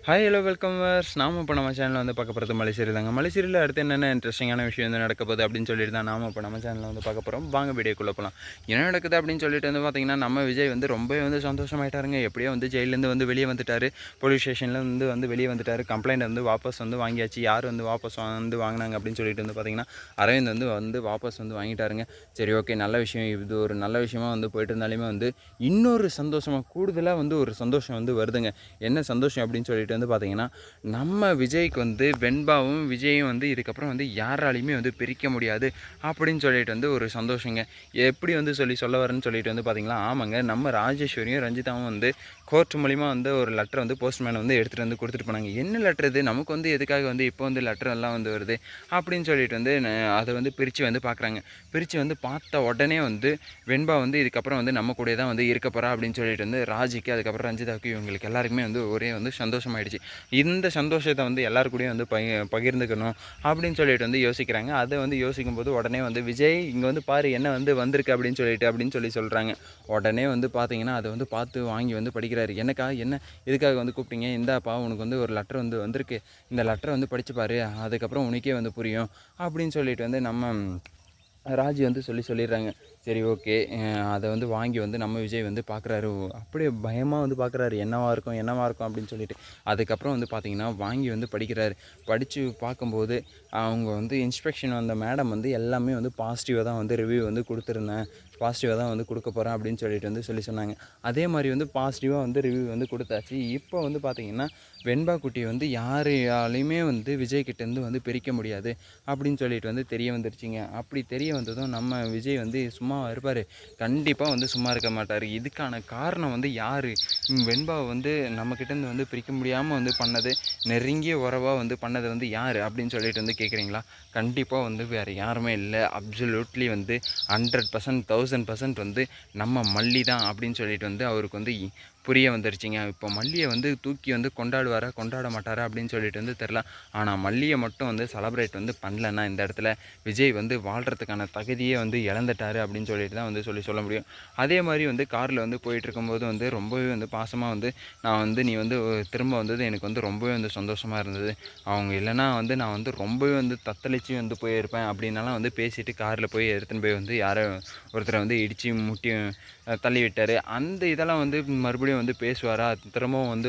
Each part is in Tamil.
Hi hello வெல்கம்வர்ஸ். நாம இப்போ நம்ம சேனலில் வந்து பார்க்க போகிறது மலைசீரியல் தாங்க. மலைசீரியலில் அடுத்து என்னென்ன இன்ட்ரெஸ்டிங்கான விஷயம் வந்து நடக்க போகுது அப்படின்னு சொல்லிட்டு தான் நாம இப்போ நம்ம சேனலில் வந்து பார்க்க போகிறோம். வாங்க வீடியோக்குள்ளே போகலாம். என்ன நடக்குது அப்படின்னு சொல்லிட்டு வந்து பார்த்தீங்கன்னா, நம்ம விஜய் வந்து ரொம்பவே வந்து சந்தோஷமாயிட்டாருங்க. எப்படியோ வந்து ஜெயிலேருந்து வந்து வெளியே வந்துட்டார். போலீஸ் ஸ்டேஷனில் வந்து வெளியே வந்துட்டார். கம்ப்ளைண்ட் வந்து வாபஸ் வந்து வாங்கியாச்சு. யார் வந்து வாபஸ் வந்து வாங்கினாங்க அப்படின்னு சொல்லிட்டு வந்து பார்த்தீங்கன்னா, அரவிந்த் வந்து வாபஸ் வந்து வாங்கிட்டாருங்க. சரி, ஓகே, நல்ல விஷயம். இது ஒரு நல்ல விஷயமா வந்து போயிட்டு இருந்தாலுமே வந்து இன்னொரு சந்தோஷமாக கூடுதலாக வந்து ஒரு சந்தோஷம் வந்து வருதுங்க. என்ன சந்தோஷம் அப்படின்னு சொல்லிட்டு வந்து பார்த்தீங்கன்னா, நம்ம விஜய்க்கு வந்து வெண்பாவும் விஜயும் வந்து இதுக்கப்புறம் வந்து யாராலையுமே வந்து பிரிக்க முடியாது அப்படின்னு சொல்லிட்டு வந்து ஒரு சந்தோஷங்க. எப்படி வந்து சொல்ல வரேன்னு சொல்லிட்டு வந்து பார்த்தீங்களா, ஆமாங்க, நம்ம ராஜேஸ்வரியும் ரஞ்சிதாவும் வந்து கோர்ட் மூலிமா வந்து ஒரு லெட்டர் வந்து போஸ்ட்மேன் வந்து எடுத்துகிட்டு வந்து கொடுத்துட்டு போனாங்க. என்ன லெட்டர் இது, நமக்கு வந்து எதுக்காக வந்து இப்போ வந்து லெட்டர் எல்லாம் வந்து வருது அப்படின்னு சொல்லிட்டு வந்து அதை வந்து பிரித்து வந்து பார்க்குறாங்க. பிரித்து வந்து பார்த்த உடனே வந்து வெண்பா வந்து இதுக்கப்புறம் வந்து நம்ம கூட தான் வந்து இருக்க போகிறா அப்படின்னு சொல்லிட்டு வந்து ராஜிக்கு, அதுக்கப்புறம் ரஞ்சிதாவுக்கு, இவங்களுக்கு எல்லாருக்குமே வந்து ஒரே வந்து சந்தோஷமாயிடுச்சு. இந்த சந்தோஷத்தை வந்து எல்லாரு கூடயும் வந்து பகிர்ந்துக்கணும் அப்படின்னு சொல்லிட்டு வந்து யோசிக்கிறாங்க. அதை வந்து யோசிக்கும்போது உடனே வந்து விஜய் இங்கே வந்து பாரு என்ன வந்து வந்திருக்கு அப்படின்னு சொல்லி சொல்கிறாங்க. உடனே வந்து பார்த்தீங்கன்னா அதை வந்து பார்த்து வாங்கி வந்து படிக்கிறாரு. என்னக்கா, என்ன இதுக்காக வந்து கூப்பிட்டீங்க, இந்தாப்பா உனக்கு வந்து ஒரு லெட்டர் வந்து வந்திருக்கு, இந்த லெட்டரை வந்து படித்து பாரு, அதுக்கப்புறம் உனக்கே வந்து புரியும் அப்படின்னு சொல்லிட்டு வந்து நம்ம ராஜி வந்து சொல்லிடுறாங்க. சரி, ஓகே. அதை வந்து வாங்கி வந்து நம்ம விஜய் வந்து பார்க்குறாரு. அப்படியே பயமாக வந்து பார்க்குறாரு, என்னவா இருக்கும் அப்படின்னு சொல்லிட்டு. அதுக்கப்புறம் வந்து பார்த்திங்கன்னா வாங்கி வந்து படிக்கிறாரு. படித்து பார்க்கும்போது அவங்க வந்து இன்ஸ்பெக்ஷன் வந்த மேடம் வந்து எல்லாமே வந்து பாசிட்டிவாக தான் வந்து ரிவ்யூ வந்து கொடுத்துருந்தேன், பாசிட்டிவாக தான் வந்து கொடுக்க போகிறேன் அப்படின்னு சொல்லிட்டு வந்து சொன்னாங்க. அதே மாதிரி வந்து பாசிட்டிவாக வந்து ரிவ்யூ வந்து கொடுத்தாச்சு. இப்போ வந்து பார்த்திங்கன்னா வெண்பா குட்டி வந்து யாரையாலையுமே வந்து விஜய்கிட்டேருந்து வந்து பிரிக்க முடியாது அப்படின்னு சொல்லிட்டு வந்து தெரிய வந்துருச்சுங்க. அப்படி தெரிய வந்ததும் நம்ம விஜய் வந்து சும்மா இருப்பார்? கண்டிப்பாக வந்து சும்மா இருக்க மாட்டார். இதுக்கான காரணம் வந்து யார்? வெண்பாவை வந்து நம்மக்கிட்டேருந்து வந்து பிரிக்க முடியாமல் வந்து பண்ணது, நெருங்கிய உறவாக வந்து பண்ணது வந்து யார் அப்படின்னு சொல்லிட்டு வந்து கேட்குறீங்களா? கண்டிப்பாக வந்து வேறு யாருமே இல்லை. அப்சல்யூட்லி வந்து 100%, 1000% வந்து நம்ம மல்லி தான் அப்படின்னு சொல்லிட்டு வந்து அவருக்கு வந்து புரிய வந்துருச்சுங்க. இப்போ மல்லியை வந்து தூக்கி வந்து கொண்டாட மாட்டாரா அப்படின்னு சொல்லிட்டு வந்து தெரில. ஆனால் மல்லியை மட்டும் வந்து செலப்ரேட் வந்து பண்ணலன்னா இந்த இடத்துல விஜய் வந்து வாழ்கிறதுக்கான தகுதியே வந்து இழந்துட்டார் அப்படின்னு சொல்லிட்டு தான் வந்து சொல்ல முடியும். அதே மாதிரி வந்து காரில் வந்து போயிட்டு இருக்கும்போது வந்து ரொம்பவே வந்து பாசமாக வந்து நீ வந்து திரும்ப வந்தது எனக்கு வந்து ரொம்பவே வந்து சந்தோஷமாக இருந்தது. அவங்க இல்லைனா வந்து நான் வந்து ரொம்பவே வந்து தத்தளித்து வந்து போயிருப்பேன் அப்படின்னாலாம் வந்து பேசிட்டு காரில் போய் எடுத்துன்னு போய் வந்து யாரோ ஒருத்தரை வந்து இடித்து முட்டி தள்ளி விட்டார். அந்த இதெல்லாம் வந்து மறுபடியும் வந்து பேசுவாரா, திரும்பவும் வந்து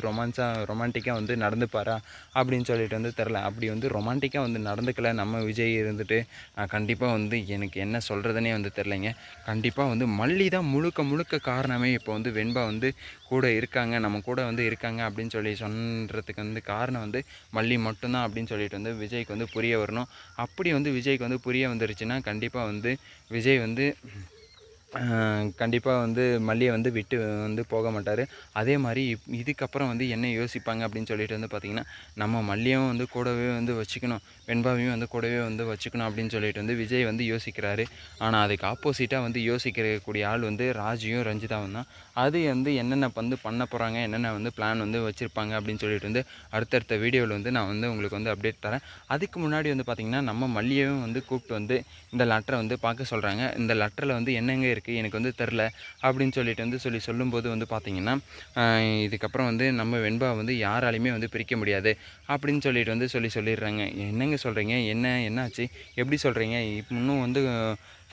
ரொமான்டிக்காக வந்து நடந்துப்பாரா அப்படின்னு சொல்லிட்டு வந்து தெரில. அப்படி வந்து ரொமான்டிக்காக வந்து நடந்துக்கல நம்ம விஜய் இருந்துட்டு கண்டிப்பாக வந்து எனக்கு என்ன சொல்கிறதுனே வந்து தெரிலைங்க. கண்டிப்பாக வந்து மல்லி தான் முழுக்க காரணமே. இப்போ வந்து வெண்பா வந்து கூட இருக்காங்க, நம்ம கூட வந்து இருக்காங்க அப்படின்னு சொல்கிறதுக்கு வந்து காரணம் வந்து மல்லி மட்டும்தான் அப்படின்னு சொல்லிட்டு வந்து விஜய்க்கு வந்து புரிய வரணும். அப்படி வந்து விஜய்க்கு வந்து புரிய வந்துருச்சுன்னா கண்டிப்பாக வந்து விஜய் வந்து கண்டிப்பாக வந்து மல்லியை வந்து விட்டு வந்து போக மாட்டார். அதே மாதிரி இதுக்கப்புறம் வந்து என்ன யோசிப்பாங்க அப்படின்னு சொல்லிட்டு வந்து பார்த்திங்கன்னா, நம்ம மல்லியும் வந்து கூடவே வந்து வச்சுக்கணும், வெண்பாவையும் வந்து கூடவே வந்து வச்சுக்கணும் அப்படின்னு சொல்லிட்டு வந்து விஜய் வந்து யோசிக்கிறாரு. ஆனால் அதுக்கு ஆப்போசிட்டாக வந்து யோசிக்கக்கூடிய ஆள் வந்து ராஜியும் ரஞ்சிதாவும் தான். அது வந்து என்னென்ன வந்து பண்ண போகிறாங்க, என்னென்ன வந்து பிளான் வந்து வச்சுருப்பாங்க அப்படின்னு சொல்லிட்டு வந்து அடுத்தடுத்த வீடியோவில் வந்து நான் வந்து உங்களுக்கு வந்து அப்டேட் தரேன். அதுக்கு முன்னாடி வந்து பார்த்திங்கன்னா நம்ம மல்லியையும் வந்து கூப்பிட்டு வந்து இந்த லெட்டரை வந்து பார்க்க சொல்கிறாங்க. இந்த லெட்டரில் வந்து என்னங்க இருக்குது எனக்கு வந்து தெரில அப்படின்னு சொல்லிட்டு வந்து சொல்லும்போது வந்து பார்த்திங்கன்னா, இதுக்கப்புறம் வந்து நம்ம வெண்பா வந்து யாராலையுமே வந்து பிரிக்க முடியாது அப்படின்னு சொல்லிட்டு வந்து சொல்லிடுறாங்க. என்னங்க சொல்கிறீங்க, என்னாச்சு, எப்படி சொல்கிறீங்க, இன்னும் வந்து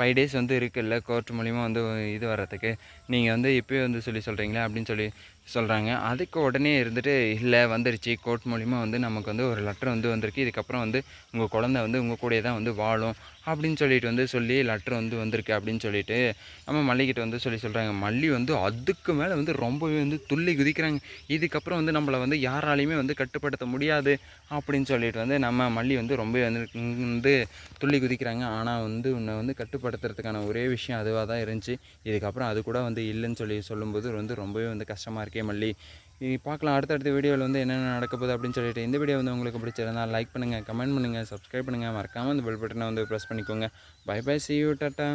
5 days வந்து இருக்குல்ல கோர்ட் மூலிமா வந்து இது வர்றதுக்கு, நீங்கள் வந்து இப்போயே வந்து சொல்கிறீங்களா அப்படின்னு சொல்கிறாங்க. அதுக்கு உடனே இருந்துட்டு, இல்லை வந்துருச்சு கோர்ட் மூலிமா வந்து நமக்கு வந்து ஒரு லெட்டர் வந்து வந்திருக்கு, இதுக்கப்புறம் வந்து உங்கள் குழந்தை வந்து உங்கள் கூடயே தான் வந்து வாழும் அப்படின்னு சொல்லிட்டு வந்து லெட்டர் வந்து வந்திருக்கு அப்படின்னு சொல்லிட்டு நம்ம மல்லிகிட்ட வந்து சொல்கிறாங்க. மல்லி வந்து அதுக்கு மேலே வந்து ரொம்பவே வந்து துள்ளி குதிக்கிறாங்க. இதுக்கப்புறம் வந்து நம்மளை வந்து யாராலையுமே வந்து கட்டுப்படுத்த முடியாது அப்படின்னு சொல்லிட்டு வந்து நம்ம மல்லி வந்து ரொம்ப வந்து துள்ளி குதிக்கிறாங்க. ஆனால் வந்து உன்னை வந்து கட்டுப்படுத்துறதுக்கான ஒரே விஷயம் அதுவாக தான் இருந்துச்சு, இதுக்கப்புறம் அது கூட வந்து இல்லைன்னு சொல்லும்போது வந்து ரொம்பவே வந்து கஷ்டமாக இருக்கே மல்லி. பார்க்கலாம் அடுத்தடுத்த வீடியோவில் வந்து என்னென்ன நடக்க போகுது அப்படின்னு சொல்லிட்டு. இந்த வீடியோ வந்து உங்களுக்கு பிடிச்சிருந்தா லைக் பண்ணுங்கள், கமெண்ட் பண்ணுங்கள், சப்ஸ்கிரைப் பண்ணுங்கள், மறக்காமல் அந்த பெல் பட்டனை வந்து ப்ரெஸ் பண்ணிக்கோங்க. Bye bye, see you, tata.